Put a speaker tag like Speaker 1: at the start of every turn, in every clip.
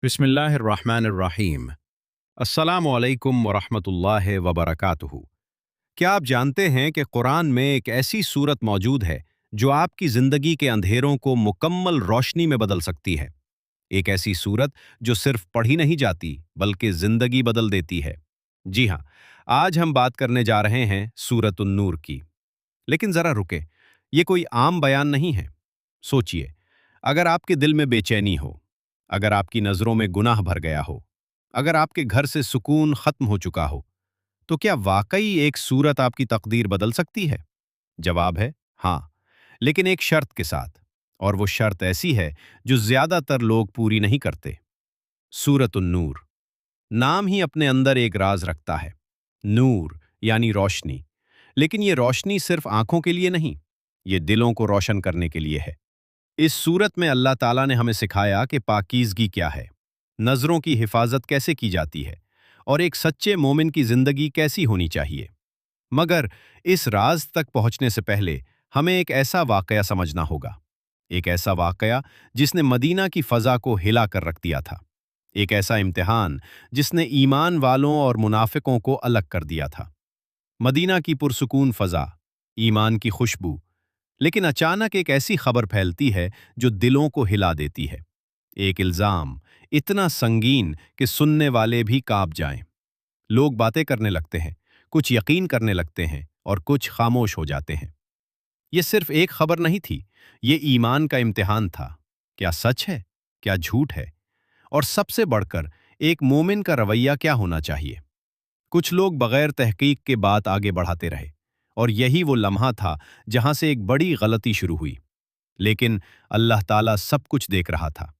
Speaker 1: बिस्मिल्लाहिर्रहमानिर्रहीम। अस्सलामु अलैकुम वरहमतुल्लाहि वबरकातुहू। क्या आप जानते हैं कि कुरान में एक ऐसी सूरत मौजूद है जो आपकी ज़िंदगी के अंधेरों को मुकम्मल रोशनी में बदल सकती है? एक ऐसी सूरत जो सिर्फ पढ़ी नहीं जाती बल्कि ज़िंदगी बदल देती है। जी हाँ, आज हम बात करने जा रहे हैं सूरत उन-नूर की। लेकिन ज़रा रुके, ये कोई आम बयान नहीं है। सोचिए, अगर आपके दिल में बेचैनी हो, अगर आपकी नज़रों में गुनाह भर गया हो, अगर आपके घर से सुकून ख़त्म हो चुका हो, तो क्या वाकई एक सूरत आपकी तकदीर बदल सकती है? जवाब है हाँ, लेकिन एक शर्त के साथ। और वो शर्त ऐसी है जो ज़्यादातर लोग पूरी नहीं करते। सूरत उन-नूर नाम ही अपने अंदर एक राज रखता है। नूर यानी रोशनी। लेकिन ये रोशनी सिर्फ आंखों के लिए नहीं, ये दिलों को रोशन करने के लिए है। इस सूरत में अल्लाह ताला ने हमें सिखाया कि पाकीज़गी क्या है, नज़रों की हिफाजत कैसे की जाती है और एक सच्चे मोमिन की ज़िंदगी कैसी होनी चाहिए। मगर इस राज तक पहुंचने से पहले हमें एक ऐसा वाकया समझना होगा। एक ऐसा वाकया जिसने मदीना की फ़ज़ा को हिला कर रख दिया था। एक ऐसा इम्तिहान जिसने ईमान वालों और मुनाफिकों को अलग कर दिया था। मदीना की पुरसुकून फ़ज़ा, ईमान की खुशबू। लेकिन अचानक एक ऐसी खबर फैलती है जो दिलों को हिला देती है। एक इल्जाम इतना संगीन कि सुनने वाले भी कांप जाएं। लोग बातें करने लगते हैं, कुछ यकीन करने लगते हैं और कुछ खामोश हो जाते हैं। यह सिर्फ एक खबर नहीं थी, ये ईमान का इम्तिहान था। क्या सच है, क्या झूठ है, और सबसे बढ़कर एक मोमिन का रवैया क्या होना चाहिए। कुछ लोग बगैर तहकीक के बात आगे बढ़ाते रहे, और यही वो लम्हा था जहां से एक बड़ी गलती शुरू हुई। लेकिन अल्लाह ताला सब कुछ देख रहा था।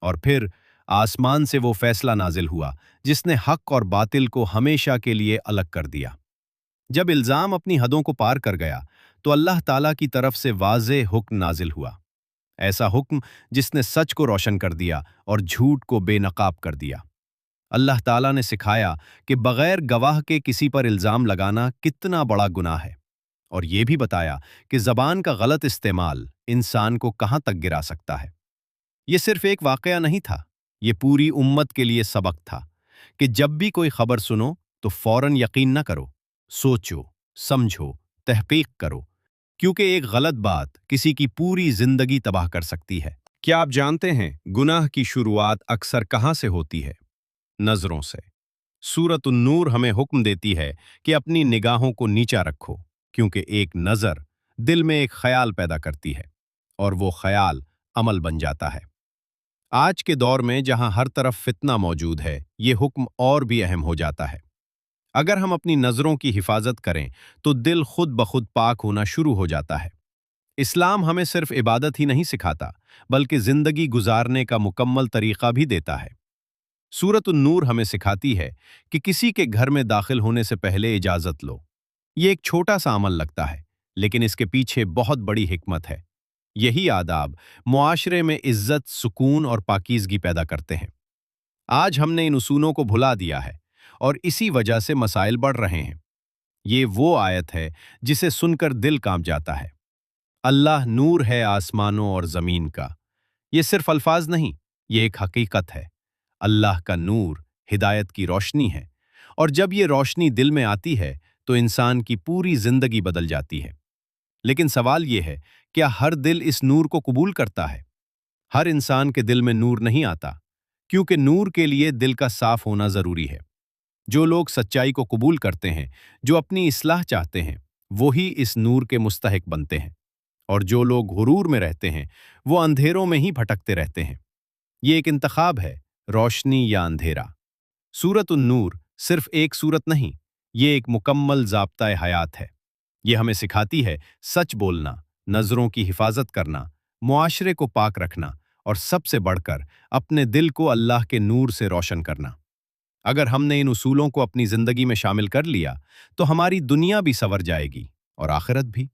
Speaker 1: और फिर आसमान से वो फैसला नाजिल हुआ जिसने हक और बातिल को हमेशा के लिए अलग कर दिया। जब इल्जाम अपनी हदों को पार कर गया तो अल्लाह ताला की तरफ से वाज़े हुक्म नाजिल हुआ। ऐसा हुक्म जिसने सच को रोशन कर दिया और झूठ को बेनकाब कर दिया। अल्लाह ताला ने सिखाया कि बगैर गवाह के किसी पर इल्जाम लगाना कितना बड़ा गुनाह है, और यह भी बताया कि ज़बान का गलत इस्तेमाल इंसान को कहां तक गिरा सकता है। यह सिर्फ एक वाकया नहीं था, यह पूरी उम्मत के लिए सबक था कि जब भी कोई खबर सुनो तो फौरन यकीन न करो, सोचो, समझो, तहकीक करो, क्योंकि एक गलत बात किसी की पूरी जिंदगी तबाह कर सकती है। क्या आप जानते हैं गुनाह की शुरुआत अक्सर कहां से होती है? नजरों से। सूरत उन-नूर हमें हुक्म देती है कि अपनी निगाहों को नीचा रखो, क्योंकि एक नजर दिल में एक ख्याल पैदा करती है और वो ख्याल अमल बन जाता है। आज के दौर में जहां हर तरफ फितना मौजूद है, ये हुक्म और भी अहम हो जाता है। अगर हम अपनी नजरों की हिफाजत करें तो दिल खुद ब खुद पाक होना शुरू हो जाता है। इस्लाम हमें सिर्फ इबादत ही नहीं सिखाता, बल्कि जिंदगी गुजारने का मुकम्मल तरीका भी देता है। सूरत उन-नूर हमें सिखाती है कि किसी के घर में दाखिल होने से पहले इजाजत लो। ये एक छोटा सा अमल लगता है, लेकिन इसके पीछे बहुत बड़ी हिकमत है। यही आदाब मुआशरे में इज्जत, सुकून और पाकीज़गी पैदा करते हैं। आज हमने इन उसूलों को भुला दिया है और इसी वजह से मसाइल बढ़ रहे हैं। ये वो आयत है जिसे सुनकर दिल कांप जाता है। अल्लाह नूर है आसमानों और जमीन का। ये सिर्फ अल्फाज नहीं, ये एक हकीकत है। अल्लाह का नूर हिदायत की रोशनी है, और जब ये रोशनी दिल में आती है तो इंसान की पूरी जिंदगी बदल जाती है। लेकिन सवाल यह है, क्या हर दिल इस नूर को कबूल करता है? हर इंसान के दिल में नूर नहीं आता, क्योंकि नूर के लिए दिल का साफ होना जरूरी है। जो लोग सच्चाई को कबूल करते हैं, जो अपनी इस्लाह चाहते हैं, वो ही इस नूर के मुस्तहिक बनते हैं। और जो लोग गुरूर में रहते हैं, वो अंधेरों में ही भटकते रहते हैं। ये एक इंतखाब है, रोशनी या अंधेरा। सूरत उन-नूर सिर्फ एक सूरत नहीं, ये एक मुकम्मल ज़ाब्ता हयात है। ये हमें सिखाती है सच बोलना, नज़रों की हिफाजत करना, मुआशरे को पाक रखना, और सबसे बढ़कर अपने दिल को अल्लाह के नूर से रोशन करना। अगर हमने इन उसूलों को अपनी ज़िंदगी में शामिल कर लिया तो हमारी दुनिया भी संवर जाएगी और आखिरत भी।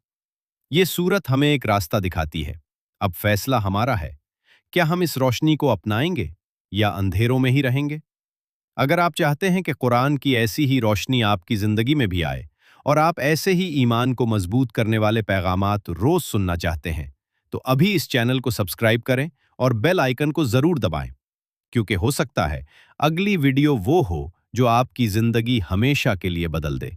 Speaker 1: ये सूरत हमें एक रास्ता दिखाती है। अब फैसला हमारा है, क्या हम इस रोशनी को अपनाएंगे या अंधेरों में ही रहेंगे? अगर आप चाहते हैं कि कुरान की ऐसी ही रोशनी आपकी ज़िंदगी में भी आए और आप ऐसे ही ईमान को मजबूत करने वाले पैगामात रोज़ सुनना चाहते हैं, तो अभी इस चैनल को सब्सक्राइब करें और बेल आइकन को ज़रूर दबाएं, کیونکہ ہو سکتا ہے اگلی ویڈیو وہ ہو جو آپ کی زندگی ہمیشہ کے لیے بدل دے۔